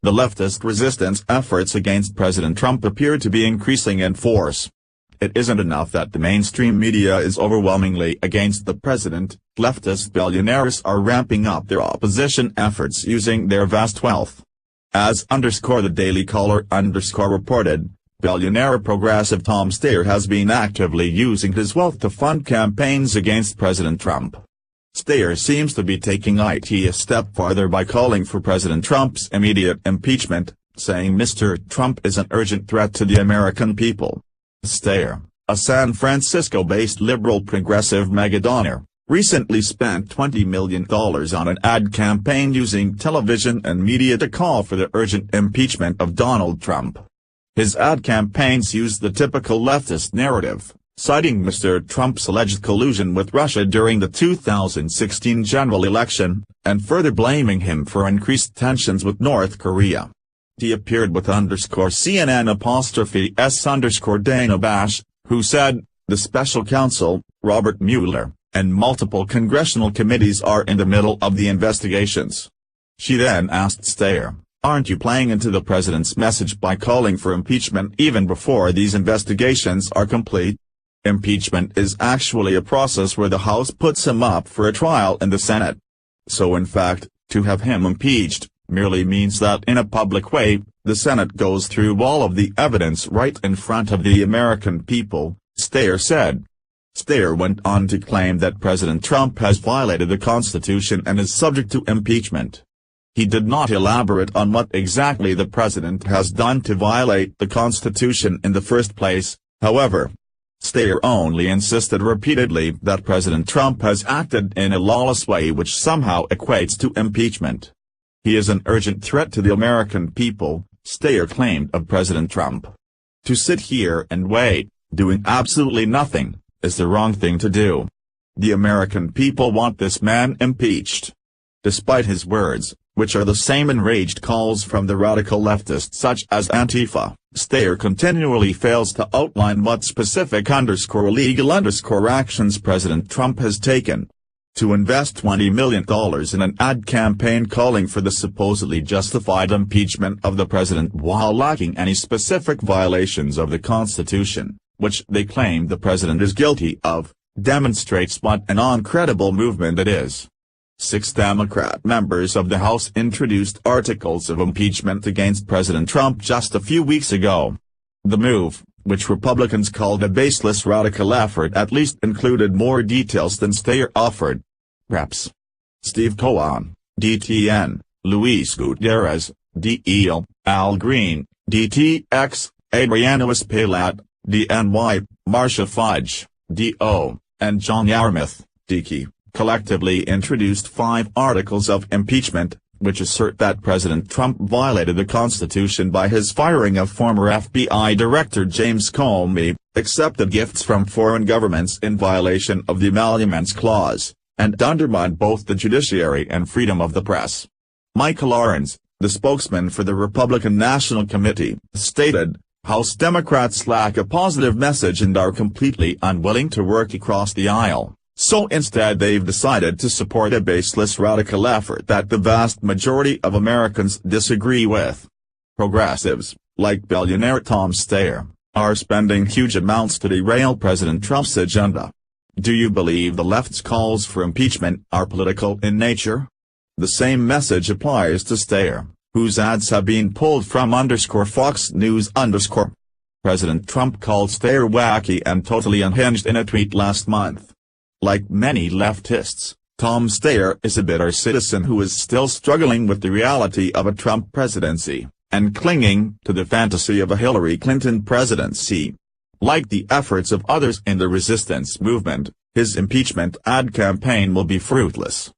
the leftist resistance efforts against President Trump appear to be increasing in force. It isn't enough that the mainstream media is overwhelmingly against the president. Leftist billionaires are ramping up their opposition efforts using their vast wealth. As the Daily Caller reported, billionaire progressive Tom Steyer has been actively using his wealth to fund campaigns against President Trump. Steyer seems to be taking it a step farther by calling for President Trump's immediate impeachment, saying Mr. Trump is an urgent threat to the American people. Steyer, a San Francisco-based liberal progressive megadonor, recently spent $20 million on an ad campaign using television and media to call for the urgent impeachment of Donald Trump. His ad campaigns used the typical leftist narrative, citing Mr. Trump's alleged collusion with Russia during the 2016 general election, and further blaming him for increased tensions with North Korea. He appeared with CNN''S_Dana Bash, who said, the special counsel, Robert Mueller, and multiple congressional committees are in the middle of the investigations. She then asked Steyer, aren't you playing into the president's message by calling for impeachment even before these investigations are complete? Impeachment is actually a process where the House puts him up for a trial in the Senate. So in fact, to have him impeached, merely means that in a public way, the Senate goes through all of the evidence right in front of the American people, Steyer said. Steyer went on to claim that President Trump has violated the Constitution and is subject to impeachment. He did not elaborate on what exactly the president has done to violate the Constitution in the first place, however. Steyer only insisted repeatedly that President Trump has acted in a lawless way which somehow equates to impeachment. He is an urgent threat to the American people, Steyer claimed of President Trump. To sit here and wait, doing absolutely nothing, is the wrong thing to do. The American people want this man impeached. Despite his words, which are the same enraged calls from the radical leftists such as Antifa, Steyer continually fails to outline what specific illegal actions President Trump has taken. To invest $20 million in an ad campaign calling for the supposedly justified impeachment of the president while lacking any specific violations of the Constitution, which they claim the president is guilty of, demonstrates what an incredible movement it is. 6 Democrat members of the House introduced articles of impeachment against President Trump just a few weeks ago. The move, which Republicans called a baseless radical effort, at least included more details than Steyer offered. Reps. Steve Cohen, DTN, Luis Gutierrez, DEL, Al Green, DTX, Adriano Espaillat, DNY, Marcia Fudge, DO, and John Yarmuth, DK, collectively introduced 5 articles of impeachment, which assert that President Trump violated the Constitution by his firing of former FBI Director James Comey, accepted gifts from foreign governments in violation of the Emoluments Clause, and undermined both the judiciary and freedom of the press. Michael Arens, the spokesman for the Republican National Committee, stated, House Democrats lack a positive message and are completely unwilling to work across the aisle, so instead they've decided to support a baseless radical effort that the vast majority of Americans disagree with. Progressives, like billionaire Tom Steyer, are spending huge amounts to derail President Trump's agenda. Do you believe the left's calls for impeachment are political in nature? The same message applies to Steyer, whose ads have been pulled from _Fox News _. President Trump called Steyer wacky and totally unhinged in a tweet last month. Like many leftists, Tom Steyer is a bitter citizen who is still struggling with the reality of a Trump presidency, and clinging to the fantasy of a Hillary Clinton presidency. Like the efforts of others in the resistance movement, his impeachment ad campaign will be fruitless.